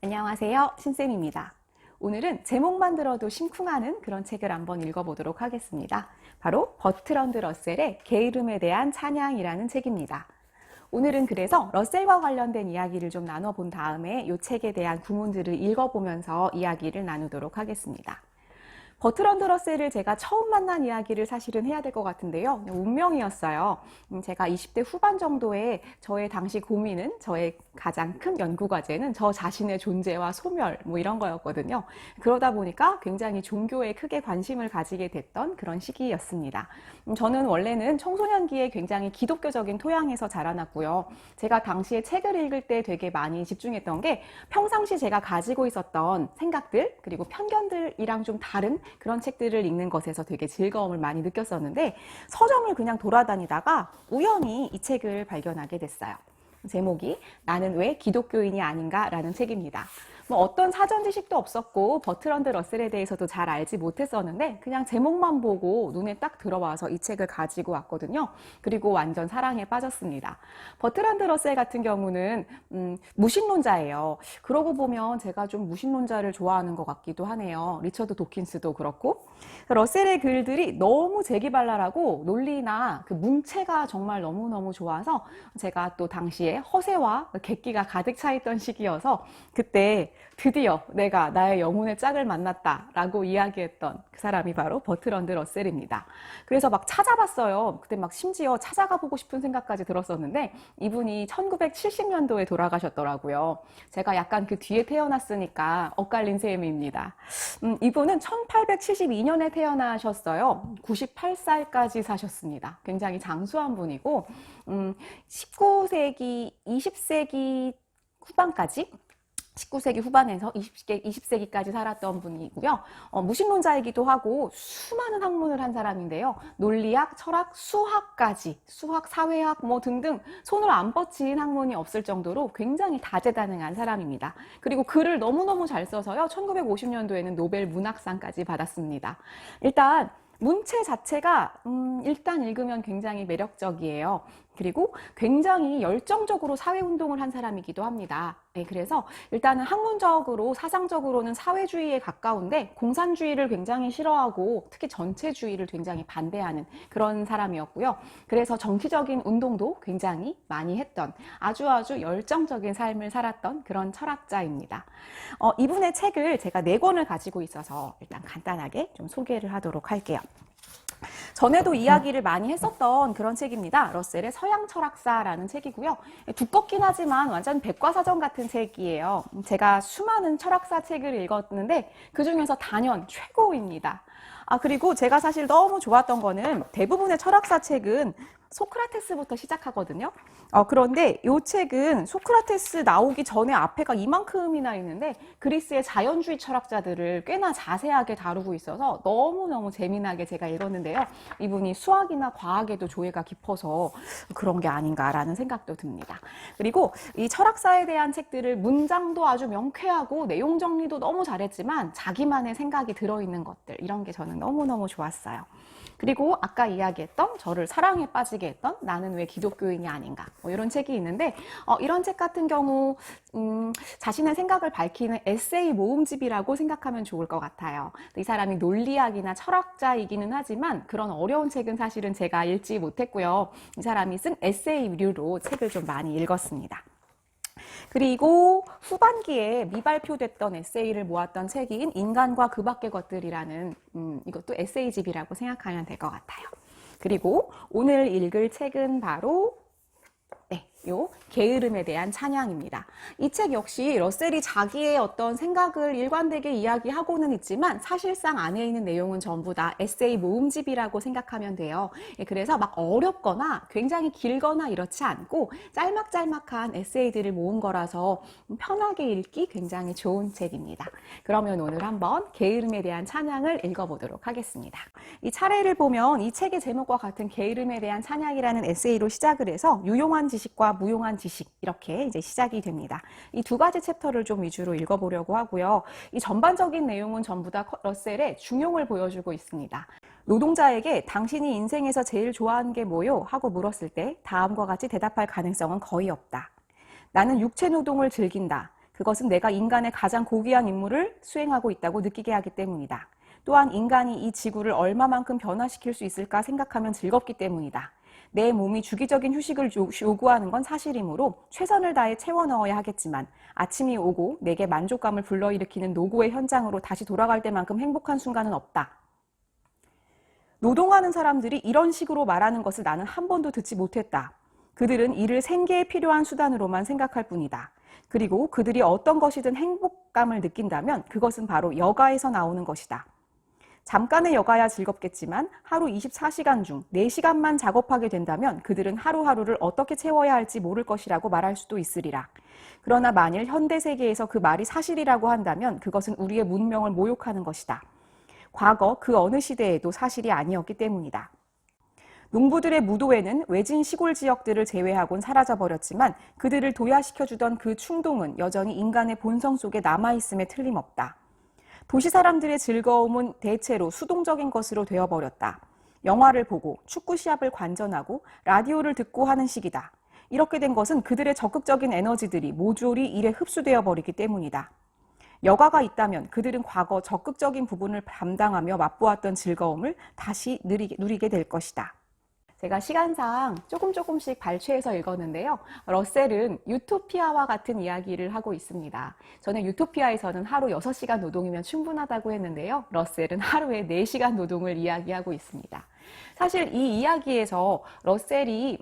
안녕하세요, 신쌤입니다. 오늘은 제목만 들어도 심쿵하는 그런 책을 한번 읽어보도록 하겠습니다. 바로 버트런드 러셀의 게으름에 대한 찬양이라는 책입니다. 오늘은 그래서 러셀과 관련된 이야기를 좀 나눠본 다음에 이 책에 대한 구문들을 읽어보면서 이야기를 나누도록 하겠습니다. 버트런드 러셀을 제가 처음 만난 이야기를 사실은 해야 될 것 같은데요. 운명이었어요. 제가 20대 후반 정도에 저의 당시 고민은, 저의 가장 큰 연구과제는 저 자신의 존재와 소멸 이런 거였거든요. 그러다 보니까 굉장히 종교에 크게 관심을 가지게 됐던 그런 시기였습니다. 저는 원래는 청소년기에 굉장히 기독교적인 토양에서 자라났고요. 제가 당시에 책을 읽을 때 되게 많이 집중했던 게 평상시 제가 가지고 있었던 생각들 그리고 편견들이랑 좀 다른 그런 책들을 읽는 것에서 되게 즐거움을 많이 느꼈었는데 서점을 그냥 돌아다니다가 우연히 이 책을 발견하게 됐어요. 제목이 나는 왜 기독교인이 아닌가 라는 책입니다. 어떤 사전 지식도 없었고 버트런드 러셀에 대해서도 잘 알지 못했었는데 그냥 제목만 보고 눈에 딱 들어와서 이 책을 가지고 왔거든요. 그리고 완전 사랑에 빠졌습니다. 버트런드 러셀 같은 경우는 무신론자예요. 그러고 보면 제가 좀 무신론자를 좋아하는 것 같기도 하네요. 리처드 도킨스도 그렇고. 러셀의 글들이 너무 재기발랄하고 논리나 그 문체가 정말 너무너무 좋아서 제가 또 당시에 허세와 객기가 가득 차 있던 시기여서 그때 드디어 내가 나의 영혼의 짝을 만났다 라고 이야기했던 그 사람이 바로 버트런드 러셀입니다. 그래서 막 찾아봤어요. 그때 막 심지어 찾아가 보고 싶은 생각까지 들었었는데 이분이 1970년도에 돌아가셨더라고요. 제가 약간 그 뒤에 태어났으니까 엇갈린 셈입니다. 이분은 1872년에 태어나셨어요. 98살까지 사셨습니다. 굉장히 장수한 분이고 19세기, 20세기 후반까지 19세기 후반에서 20세기까지 살았던 분이고요. 무신론자이기도 하고 수많은 학문을 한 사람인데요. 논리학, 철학, 수학까지, 수학, 사회학 등등 손을 안 뻗친 학문이 없을 정도로 굉장히 다재다능한 사람입니다. 그리고 글을 너무너무 잘 써서요. 1950년도에는 노벨 문학상까지 받았습니다. 일단 문체 자체가 일단 읽으면 굉장히 매력적이에요. 그리고 굉장히 열정적으로 사회운동을 한 사람이기도 합니다. 네, 그래서 일단은 학문적으로 사상적으로는 사회주의에 가까운데 공산주의를 굉장히 싫어하고 특히 전체주의를 굉장히 반대하는 그런 사람이었고요. 그래서 정치적인 운동도 굉장히 많이 했던 아주 열정적인 삶을 살았던 그런 철학자입니다. 이분의 책을 제가 4권을 가지고 있어서 일단 간단하게 좀 소개를 하도록 할게요. 전에도 이야기를 많이 했었던 그런 책입니다. 러셀의 서양 철학사라는 책이고요. 두껍긴 하지만 완전 백과사전 같은 책이에요. 제가 수많은 철학사 책을 읽었는데 그중에서 단연 최고입니다. 그리고 제가 사실 너무 좋았던 거는 대부분의 철학사 책은 소크라테스부터 시작하거든요. 그런데 이 책은 소크라테스 나오기 전에 앞에가 이만큼이나 있는데 그리스의 자연주의 철학자들을 꽤나 자세하게 다루고 있어서 너무너무 재미나게 제가 읽었는데요. 이분이 수학이나 과학에도 조예가 깊어서 그런 게 아닌가라는 생각도 듭니다. 그리고 이 철학사에 대한 책들을 문장도 아주 명쾌하고 내용 정리도 너무 잘했지만 자기만의 생각이 들어있는 것들 이런 게 저는 너무너무 좋았어요. 그리고 아까 이야기했던 저를 사랑에 빠지게 했던 나는 왜 기독교인이 아닌가 이런 책이 있는데 이런 책 같은 경우 자신의 생각을 밝히는 에세이 모음집이라고 생각하면 좋을 것 같아요. 이 사람이 논리학이나 철학자이기는 하지만 그런 어려운 책은 사실은 제가 읽지 못했고요. 이 사람이 쓴 에세이류로 책을 좀 많이 읽었습니다. 그리고 후반기에 미발표됐던 에세이를 모았던 책인 인간과 그 밖의 것들이라는 이것도 에세이집이라고 생각하면 될 것 같아요. 그리고 오늘 읽을 책은 바로 요 게으름에 대한 찬양입니다. 이 책 역시 러셀이 자기의 어떤 생각을 일관되게 이야기하고는 있지만 사실상 안에 있는 내용은 전부 다 에세이 모음집이라고 생각하면 돼요. 그래서 막 어렵거나 굉장히 길거나 이렇지 않고 짤막짤막한 에세이들을 모은 거라서 편하게 읽기 굉장히 좋은 책입니다. 그러면 오늘 한번 게으름에 대한 찬양을 읽어보도록 하겠습니다. 이 차례를 보면 이 책의 제목과 같은 게으름에 대한 찬양이라는 에세이로 시작을 해서 유용한 지식과 무용한 지식 이렇게 이제 시작이 됩니다. 이 2가지 챕터를 좀 위주로 읽어보려고 하고요. 이 전반적인 내용은 전부 다 러셀의 중용을 보여주고 있습니다. 노동자에게 당신이 인생에서 제일 좋아하는 게 뭐요? 하고 물었을 때 다음과 같이 대답할 가능성은 거의 없다. 나는 육체 노동을 즐긴다. 그것은 내가 인간의 가장 고귀한 임무를 수행하고 있다고 느끼게 하기 때문이다. 또한 인간이 이 지구를 얼마만큼 변화시킬 수 있을까 생각하면 즐겁기 때문이다. 내 몸이 주기적인 휴식을 요구하는 건 사실이므로 최선을 다해 채워 넣어야 하겠지만 아침이 오고 내게 만족감을 불러일으키는 노고의 현장으로 다시 돌아갈 때만큼 행복한 순간은 없다. 노동하는 사람들이 이런 식으로 말하는 것을 나는 한 번도 듣지 못했다. 그들은 이를 생계에 필요한 수단으로만 생각할 뿐이다. 그리고 그들이 어떤 것이든 행복감을 느낀다면 그것은 바로 여가에서 나오는 것이다. 잠깐의 여가야 즐겁겠지만 하루 24시간 중 4시간만 작업하게 된다면 그들은 하루하루를 어떻게 채워야 할지 모를 것이라고 말할 수도 있으리라. 그러나 만일 현대 세계에서 그 말이 사실이라고 한다면 그것은 우리의 문명을 모욕하는 것이다. 과거 그 어느 시대에도 사실이 아니었기 때문이다. 농부들의 무도회는 외진 시골 지역들을 제외하곤 사라져버렸지만 그들을 도야시켜주던 그 충동은 여전히 인간의 본성 속에 남아있음에 틀림없다. 도시 사람들의 즐거움은 대체로 수동적인 것으로 되어버렸다. 영화를 보고 축구 시합을 관전하고 라디오를 듣고 하는 식이다. 이렇게 된 것은 그들의 적극적인 에너지들이 모조리 일에 흡수되어 버리기 때문이다. 여가가 있다면 그들은 과거 적극적인 부분을 담당하며 맛보았던 즐거움을 다시 누리게 될 것이다. 제가 시간상 조금씩 발췌해서 읽었는데요. 러셀은 유토피아와 같은 이야기를 하고 있습니다. 저는 유토피아에서는 하루 6시간 노동이면 충분하다고 했는데요. 러셀은 하루에 4시간 노동을 이야기하고 있습니다. 사실 이 이야기에서 러셀이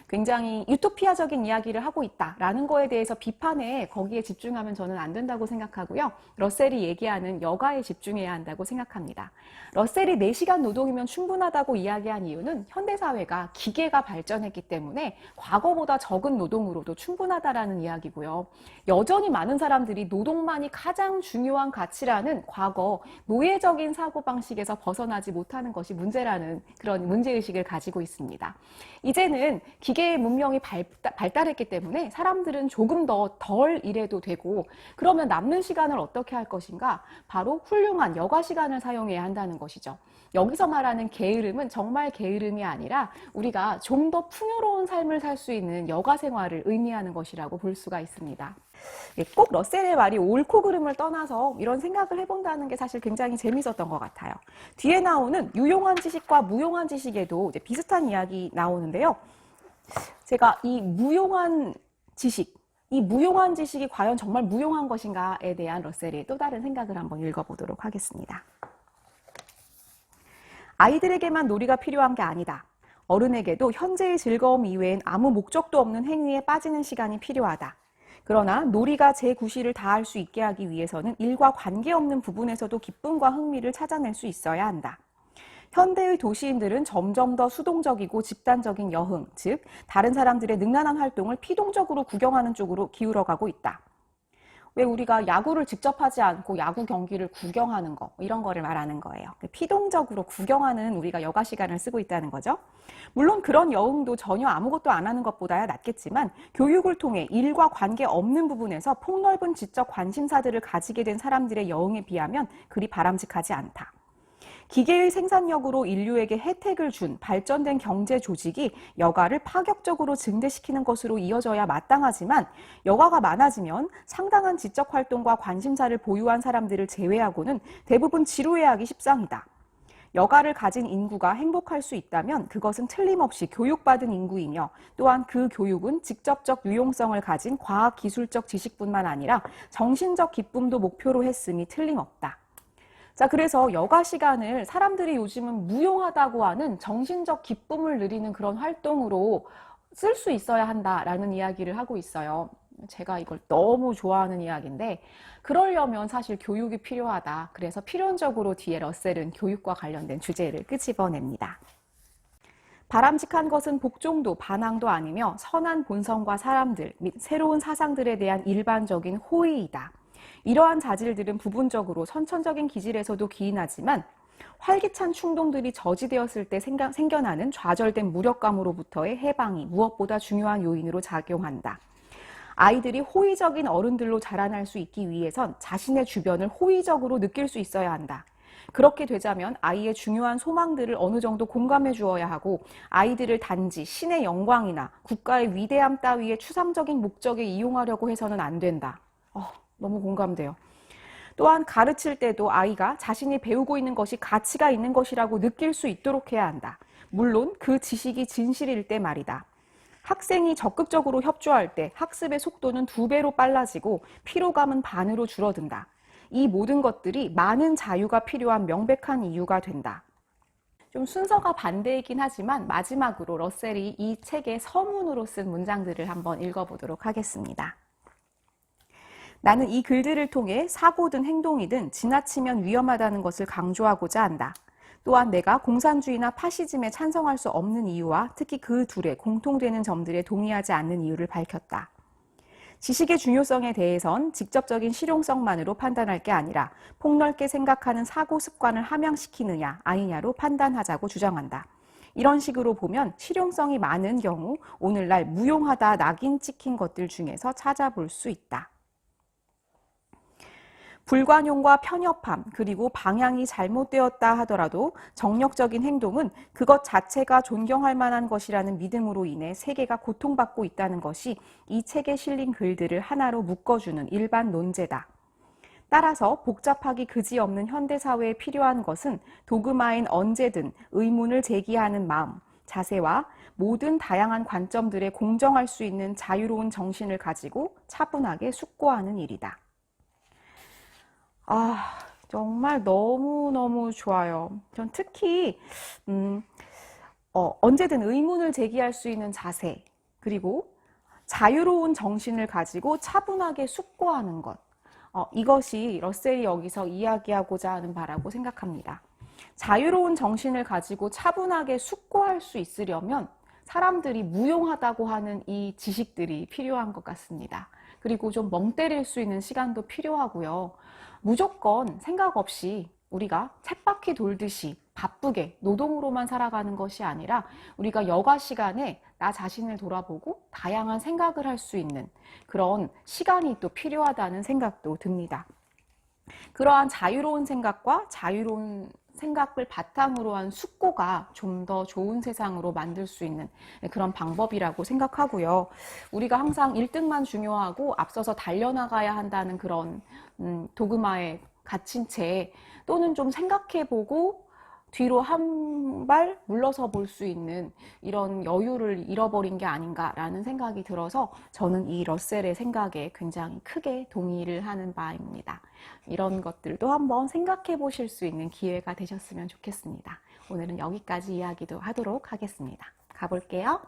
굉장히 유토피아적인 이야기를 하고 있다라는 거에 대해서 비판에 거기에 집중하면 저는 안 된다고 생각하고요. 러셀이 얘기하는 여가에 집중해야 한다고 생각합니다. 러셀이 4시간 노동이면 충분하다고 이야기한 이유는 현대사회가 기계가 발전했기 때문에 과거보다 적은 노동으로도 충분하다라는 이야기고요. 여전히 많은 사람들이 노동만이 가장 중요한 가치라는 과거 노예적인 사고방식에서 벗어나지 못하는 것이 문제라는 그런 문제의식을 가지고 있습니다. 이제는 기계의 문명이 발달했기 때문에 사람들은 조금 더 덜 일해도 되고 그러면 남는 시간을 어떻게 할 것인가? 바로 훌륭한 여가 시간을 사용해야 한다는 것이죠. 여기서 말하는 게으름은 정말 게으름이 아니라 우리가 좀 더 풍요로운 삶을 살 수 있는 여가 생활을 의미하는 것이라고 볼 수가 있습니다. 꼭 러셀의 말이 옳고 그름을 떠나서 이런 생각을 해본다는 게 사실 굉장히 재밌었던 것 같아요. 뒤에 나오는 유용한 지식과 무용한 지식에도 이제 비슷한 이야기 나오는데요. 제가 이 무용한 지식이 과연 정말 무용한 것인가에 대한 러셀의 또 다른 생각을 한번 읽어보도록 하겠습니다. 아이들에게만 놀이가 필요한 게 아니다. 어른에게도 현재의 즐거움 이외엔 아무 목적도 없는 행위에 빠지는 시간이 필요하다. 그러나 놀이가 제 구실을 다할 수 있게 하기 위해서는 일과 관계없는 부분에서도 기쁨과 흥미를 찾아낼 수 있어야 한다. 현대의 도시인들은 점점 더 수동적이고 집단적인 여흥, 즉 다른 사람들의 능란한 활동을 피동적으로 구경하는 쪽으로 기울어가고 있다. 왜 우리가 야구를 직접 하지 않고 야구 경기를 구경하는 거 이런 거를 말하는 거예요. 피동적으로 구경하는 우리가 여가 시간을 쓰고 있다는 거죠. 물론 그런 여흥도 전혀 아무것도 안 하는 것보다야 낫겠지만 교육을 통해 일과 관계 없는 부분에서 폭넓은 지적 관심사들을 가지게 된 사람들의 여흥에 비하면 그리 바람직하지 않다. 기계의 생산력으로 인류에게 혜택을 준 발전된 경제 조직이 여가를 파격적으로 증대시키는 것으로 이어져야 마땅하지만 여가가 많아지면 상당한 지적 활동과 관심사를 보유한 사람들을 제외하고는 대부분 지루해하기 십상이다. 여가를 가진 인구가 행복할 수 있다면 그것은 틀림없이 교육받은 인구이며 또한 그 교육은 직접적 유용성을 가진 과학기술적 지식뿐만 아니라 정신적 기쁨도 목표로 했음이 틀림없다. 자, 그래서 여가 시간을 사람들이 요즘은 무용하다고 하는 정신적 기쁨을 누리는 그런 활동으로 쓸 수 있어야 한다라는 이야기를 하고 있어요. 제가 이걸 너무 좋아하는 이야기인데 그러려면 사실 교육이 필요하다. 그래서 필연적으로 뒤에 러셀은 교육과 관련된 주제를 끄집어냅니다. 바람직한 것은 복종도 반항도 아니며 선한 본성과 사람들 및 새로운 사상들에 대한 일반적인 호의이다. 이러한 자질들은 부분적으로 선천적인 기질에서도 기인하지만 활기찬 충동들이 저지되었을 때 생겨나는 좌절된 무력감으로부터의 해방이 무엇보다 중요한 요인으로 작용한다. 아이들이 호의적인 어른들로 자라날 수 있기 위해선 자신의 주변을 호의적으로 느낄 수 있어야 한다. 그렇게 되자면 아이의 중요한 소망들을 어느 정도 공감해 주어야 하고 아이들을 단지 신의 영광이나 국가의 위대함 따위의 추상적인 목적에 이용하려고 해서는 안 된다. 너무 공감돼요. 또한 가르칠 때도 아이가 자신이 배우고 있는 것이 가치가 있는 것이라고 느낄 수 있도록 해야 한다. 물론 그 지식이 진실일 때 말이다. 학생이 적극적으로 협조할 때 학습의 속도는 2배로 빨라지고 피로감은 반으로 줄어든다. 이 모든 것들이 많은 자유가 필요한 명백한 이유가 된다. 좀 순서가 반대이긴 하지만 마지막으로 러셀이 이 책의 서문으로 쓴 문장들을 한번 읽어보도록 하겠습니다. 나는 이 글들을 통해 사고든 행동이든 지나치면 위험하다는 것을 강조하고자 한다. 또한 내가 공산주의나 파시즘에 찬성할 수 없는 이유와 특히 그 둘의 공통되는 점들에 동의하지 않는 이유를 밝혔다. 지식의 중요성에 대해선 직접적인 실용성만으로 판단할 게 아니라 폭넓게 생각하는 사고 습관을 함양시키느냐 아니냐로 판단하자고 주장한다. 이런 식으로 보면 실용성이 많은 경우 오늘날 무용하다 낙인 찍힌 것들 중에서 찾아볼 수 있다. 불관용과 편협함 그리고 방향이 잘못되었다 하더라도 정력적인 행동은 그것 자체가 존경할 만한 것이라는 믿음으로 인해 세계가 고통받고 있다는 것이 이 책에 실린 글들을 하나로 묶어주는 일반 논제다. 따라서 복잡하기 그지없는 현대사회에 필요한 것은 도그마인 언제든 의문을 제기하는 마음, 자세와 모든 다양한 관점들에 공정할 수 있는 자유로운 정신을 가지고 차분하게 숙고하는 일이다. 정말 너무너무 좋아요. 전 특히 언제든 의문을 제기할 수 있는 자세, 그리고 자유로운 정신을 가지고 차분하게 숙고하는 것. 이것이 러셀이 여기서 이야기하고자 하는 바라고 생각합니다. 자유로운 정신을 가지고 차분하게 숙고할 수 있으려면 사람들이 무용하다고 하는 이 지식들이 필요한 것 같습니다. 그리고 좀 멍 때릴 수 있는 시간도 필요하고요. 무조건 생각 없이 우리가 쳇바퀴 돌듯이 바쁘게 노동으로만 살아가는 것이 아니라 우리가 여가 시간에 나 자신을 돌아보고 다양한 생각을 할 수 있는 그런 시간이 또 필요하다는 생각도 듭니다. 그러한 자유로운 생각과 자유로운 생각을 바탕으로 한 숙고가 좀 더 좋은 세상으로 만들 수 있는 그런 방법이라고 생각하고요. 우리가 항상 1등만 중요하고 앞서서 달려나가야 한다는 그런 도그마에 갇힌 채 또는 좀 생각해보고 뒤로 한 발 물러서 볼 수 있는 이런 여유를 잃어버린 게 아닌가라는 생각이 들어서 저는 이 러셀의 생각에 굉장히 크게 동의를 하는 바입니다. 이런 것들도 한번 생각해 보실 수 있는 기회가 되셨으면 좋겠습니다. 오늘은 여기까지 이야기도 하도록 하겠습니다. 가볼게요.